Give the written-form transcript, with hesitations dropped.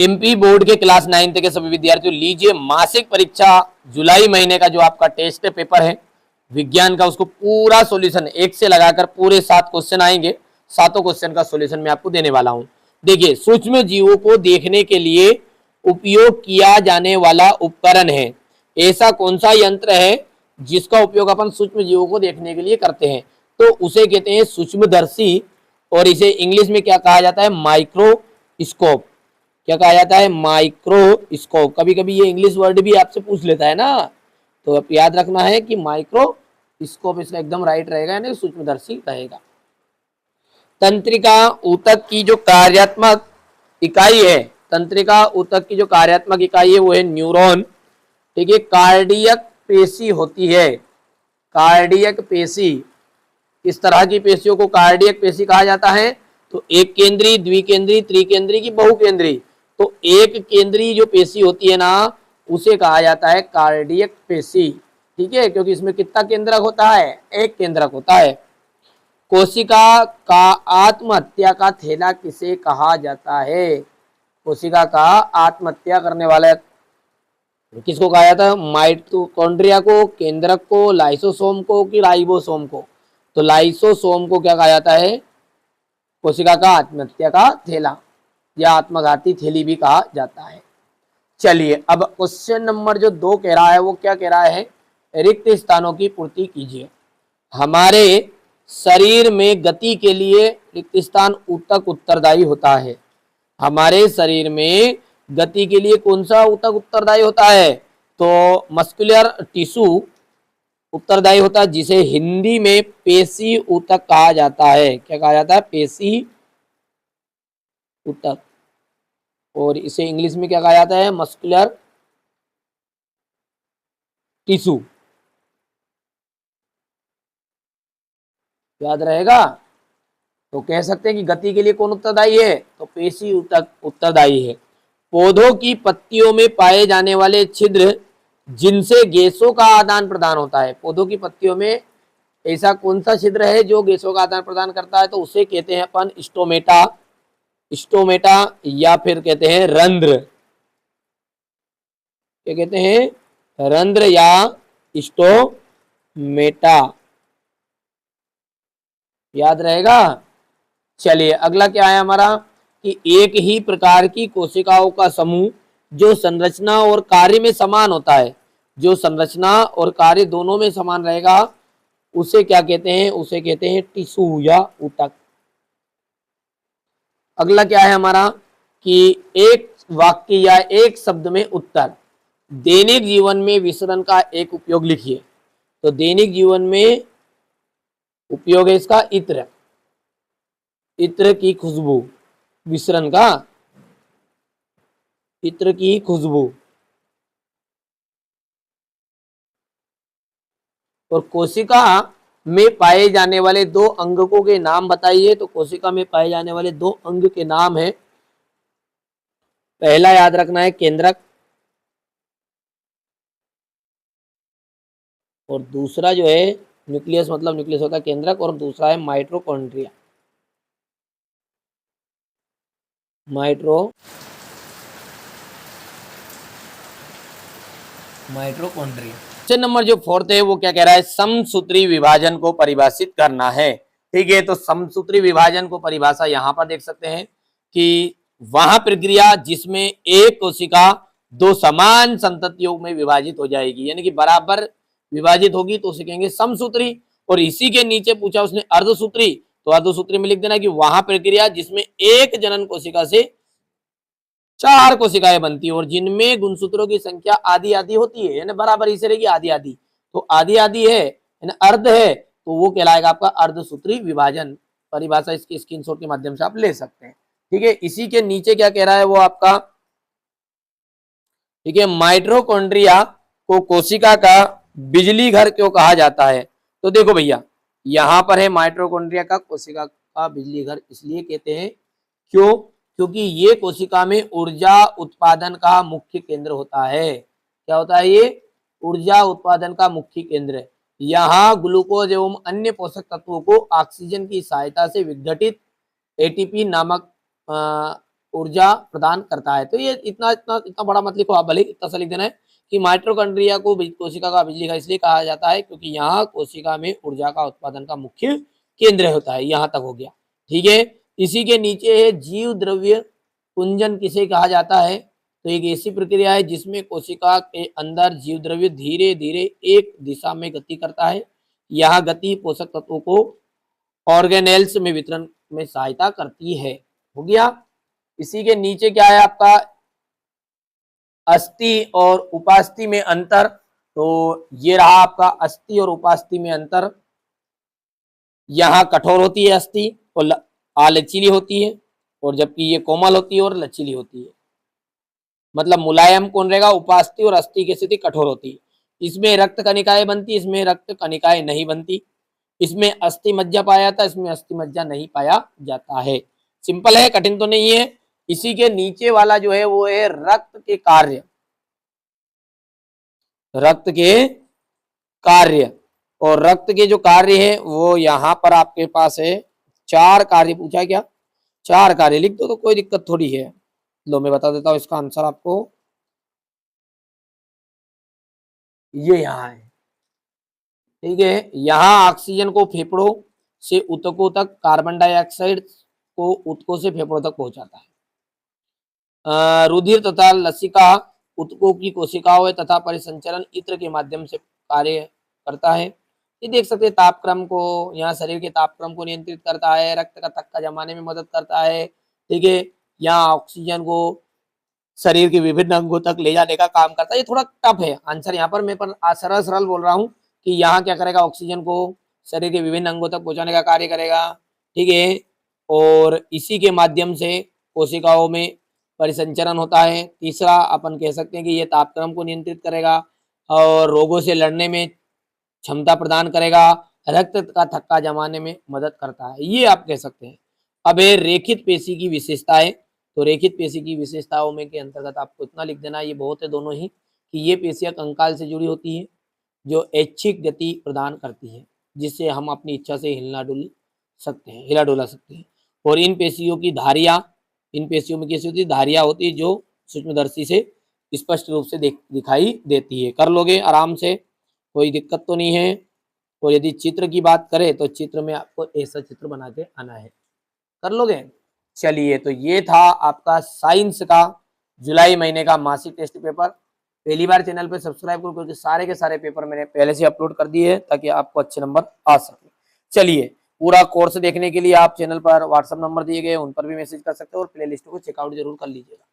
MP board के class 9 के सभी विद्यार्थियों लीजिए मासिक परीक्षा जुलाई महीने का जो आपका टेस्ट पेपर है विज्ञान का, उसको पूरा सॉल्यूशन एक से लगाकर पूरे 7 क्वेश्चन आएंगे। 7 क्वेश्चन का सॉल्यूशन मैं आपको देने वाला हूं। देखिए, सूक्ष्म जीवों को देखने के लिए उपयोग किया जाने वाला उपकरण है। ऐसा कौन सा यंत्र है जिसका उपयोग अपन सूक्ष्म जीवों को देखने के लिए करते हैं? तो उसे कहते हैं सूक्ष्मदर्शी, और इसे इंग्लिश में क्या कहा जाता है? माइक्रोस्कोप। क्या कहा जाता है? माइक्रोस्कोप। कभी कभी ये इंग्लिश वर्ड भी आपसे पूछ लेता है ना, तो आप याद रखना है कि माइक्रोस्कोप इसका एकदम राइट रहेगा, यानी सूक्ष्मदर्शी रहेगा। तंत्रिका ऊतक की जो कार्यात्मक इकाई है, तंत्रिका ऊतक की जो कार्यात्मक इकाई है वो है न्यूरॉन। ठीक है, कार्डियक पेशी होती है, कार्डियक पेशी। इस तरह की पेशियों को कार्डियक पेशी कहा जाता है। तो एक केंद्रीय, द्विकेंद्रीय, त्रिकेंद्रीय की बहुकेंद्रीय। तो एक केंद्रीय जो पेशी होती है ना, उसे कहा जाता है कार्डियक पेशी। ठीक है, क्योंकि इसमें कितना केंद्रक होता है? एक केंद्रक होता है। कोशिका का आत्महत्या का थैला किसे कहा जाता है? कोशिका का आत्महत्या करने वाला किसको कहा जाता है? माइटोकॉन्ड्रिया को, केंद्रक को, लाइसोसोम को कि राइबोसोम को? तो लाइसोसोम को क्या कहा जाता है? कोशिका का आत्महत्या का थैला या आत्मघाती थैली भी कहा जाता है। चलिए, अब क्वेश्चन नंबर जो 2 कह रहा है वो क्या कह रहा है? रिक्त स्थानों की पूर्ति कीजिए। हमारे शरीर में गति के लिए रिक्त स्थान ऊतक उत्तरदायी होता है। हमारे शरीर में गति के लिए कौन सा ऊतक उत्तरदायी होता है? तो मस्कुलर टिश्यू उत्तरदायी होता है, जिसे हिंदी में पेशी ऊतक कहा जाता है। क्या कहा जाता है? पेशी ऊतक। और इसे इंग्लिश में क्या कहा जाता है? Muscular tissue. याद रहेगा। तो कह सकते हैं कि गति के लिए कौन उत्तरदायी है? तो पेशी ऊतक उत्तरदायी है। पौधों की पत्तियों में पाए जाने वाले छिद्र जिनसे गैसों का आदान प्रदान होता है। पौधों की पत्तियों में ऐसा कौन सा छिद्र है जो गैसों का आदान प्रदान करता है? तो उसे कहते हैं अपन स्टोमेटा। स्टोमेटा या फिर कहते हैं रंध्र। क्या कहते हैं? रंध्र या स्टोमेटा। याद रहेगा। चलिए, अगला क्या है हमारा कि एक ही प्रकार की कोशिकाओं का समूह जो संरचना और कार्य में समान होता है, जो संरचना और कार्य दोनों में समान रहेगा, उसे क्या कहते हैं? उसे कहते हैं टिश्यू या ऊतक। अगला क्या है हमारा कि एक वाक्य या एक शब्द में उत्तर। दैनिक जीवन में विसरण का एक उपयोग लिखिए। तो दैनिक जीवन में उपयोग है इसका इत्र। इत्र की खुशबू, विसरण का इत्र की खुशबू। और कोशिका में पाए जाने वाले 2 अंगकों के नाम बताइए। तो कोशिका में पाए जाने वाले 2 अंग के नाम है, पहला याद रखना है केंद्रक, और दूसरा जो है न्यूक्लियस, मतलब न्यूक्लियस होता है केंद्रक, और दूसरा है माइटोकॉन्ड्रिया। माइटोकॉन्ड्रिया। क्वेश्चन नंबर जो 4 है वो क्या कह रहा है? समसूत्री विभाजन को परिभाषित करना है। ठीक है, तो समसूत्री विभाजन को परिभाषा यहां पर देख सकते हैं कि वहां प्रक्रिया जिसमें एक कोशिका 2 समान संततियों में विभाजित हो जाएगी, यानी कि बराबर विभाजित होगी, तो उसे कहेंगे समसूत्री। और इसी के नीचे पूछा उसने अर्धसूत्री, तो अर्धसूत्री में लिख देना कि वहां प्रक्रिया जिसमें एक जनन कोशिका से 4 कोशिकाएं बनती है और जिनमें गुणसूत्रों की संख्या आधी आधी होती है, यानी बराबर ही से रहेगी, आधी आधी। तो आधी आधी है यानी अर्ध है, तो वो कहलाएगा आपका अर्धसूत्री विभाजन। परिभाषा इसकी स्क्रीनशॉट के माध्यम से आप ले सकते हैं। ठीक है, इसी के नीचे क्या कह रहा है वो आपका, ठीक है, माइटोकॉन्ड्रिया को कोशिका का बिजली घर क्यों कहा जाता है? तो देखो भैया, यहां पर है माइटोकॉन्ड्रिया का कोशिका का बिजली घर इसलिए कहते हैं, क्यों? क्योंकि ये कोशिका में ऊर्जा उत्पादन का मुख्य केंद्र होता है। क्या होता है? ये ऊर्जा उत्पादन का मुख्य केंद्र है। यहाँ ग्लूकोज एवं अन्य पोषक तत्वों को ऑक्सीजन की सहायता से विघटित एटीपी नामक ऊर्जा प्रदान करता है। तो ये इतना इतना इतना बड़ा मत लिखो आप, भले इतना सा लिख देना है कि माइटोकॉन्ड्रिया को कोशिका का बिजली का इसलिए कहा जाता है क्योंकि यहाँ कोशिका में ऊर्जा का उत्पादन का मुख्य केंद्र होता है। यहाँ तक हो गया, ठीक है। इसी के नीचे है जीव द्रव्य कुंजन किसे कहा जाता है, तो एक ऐसी प्रक्रिया है जिसमें कोशिका के अंदर जीव द्रव्य धीरे धीरे एक दिशा में गति करता है। यह गति पोषक तत्वों को ऑर्गेनेल्स में वितरण में सहायता करती है। हो गया। इसी के नीचे क्या है आपका, अस्थि और उपास्थि में अंतर। तो ये रहा आपका अस्थि और उपास्थि में अंतर। यहाँ कठोर होती है अस्थि और लचीली होती है, और जबकि ये कोमल होती है और लचीली होती है। मतलब मुलायम कौन रहेगा, उपास्थि, और अस्थि की स्थिति कठोर होती है। इसमें रक्त कणिकाएं बनती, इसमें रक्त कणिकाएं नहीं बनती। इसमें अस्थि मज्जा पाया जाता है, इसमें अस्थि मज्जा नहीं पाया जाता है। सिंपल है, कठिन तो नहीं है। इसी के नीचे वाला जो है वो है रक्त के कार्य। रक्त के कार्य, और रक्त के जो कार्य है वो यहाँ पर आपके पास है 4 कार्य पूछा है। क्या 4 कार्य लिख दो तो कोई दिक्कत थोड़ी है। लो मैं बता देता हूं इसका आंसर आपको, ये यहाँ है, ठीक है। यहाँ ऑक्सीजन को फेफड़ों से ऊतकों तक, कार्बन डाइऑक्साइड को ऊतकों से फेफड़ों तक पहुंचाता है। रुधिर तथा लसिका ऊतकों की कोशिकाओं तथा परिसंचरण इत्र के माध्यम से कार्य करता है। ये देख सकते हैं तापक्रम को, यहाँ शरीर के तापक्रम को नियंत्रित करता है, रक्त का थक्का जमाने में मदद करता है, ठीक है। यहाँ ऑक्सीजन को शरीर के विभिन्न अंगों तक ले जाने का काम करता है। ये थोड़ा टफ है आंसर यहाँ पर, मैं पर सरल सरल बोल रहा हूँ कि यहाँ क्या करेगा, ऑक्सीजन को शरीर के विभिन्न अंगों तक पहुंचाने का कार्य करेगा, ठीक है। और इसी के माध्यम से कोशिकाओं में परिसंचरण होता है। तीसरा अपन कह सकते हैं कि ये तापक्रम को नियंत्रित करेगा और रोगों से लड़ने में क्षमता प्रदान करेगा, रक्त का थक्का जमाने में मदद करता है, ये आप कह सकते हैं। अब है रेखित पेशी की विशेषताएं। तो रेखित पेशी की विशेषताओं में के अंतर्गत आपको इतना लिख देना, ये बहुत है दोनों ही, कि ये पेशियां कंकाल से जुड़ी होती है जो ऐच्छिक गति प्रदान करती है, जिससे हम अपनी इच्छा से हिला डुला सकते हैं। और इन पेशियों की धारियां, इन पेशियों में कैसी होती है, धारियां होती है जो सूक्ष्मदर्शी से स्पष्ट रूप से दिखाई देती है। कर लोगे आराम से, कोई दिक्कत तो नहीं है। और यदि चित्र की बात करें तो चित्र में आपको ऐसा चित्र बना के आना है, कर लोगे। चलिए, तो ये था आपका साइंस का जुलाई महीने का मासिक टेस्ट पेपर। पहली बार चैनल पे सब्सक्राइब करो क्योंकि सारे के सारे पेपर मैंने पहले से अपलोड कर दिए हैं ताकि आपको अच्छे नंबर आ सके। चलिए, पूरा कोर्स देखने के लिए आप चैनल पर व्हाट्सएप नंबर दिए गए उन पर भी मैसेज कर सकते हो और प्ले लिस्ट को चेकआउट जरूर कर लीजिएगा।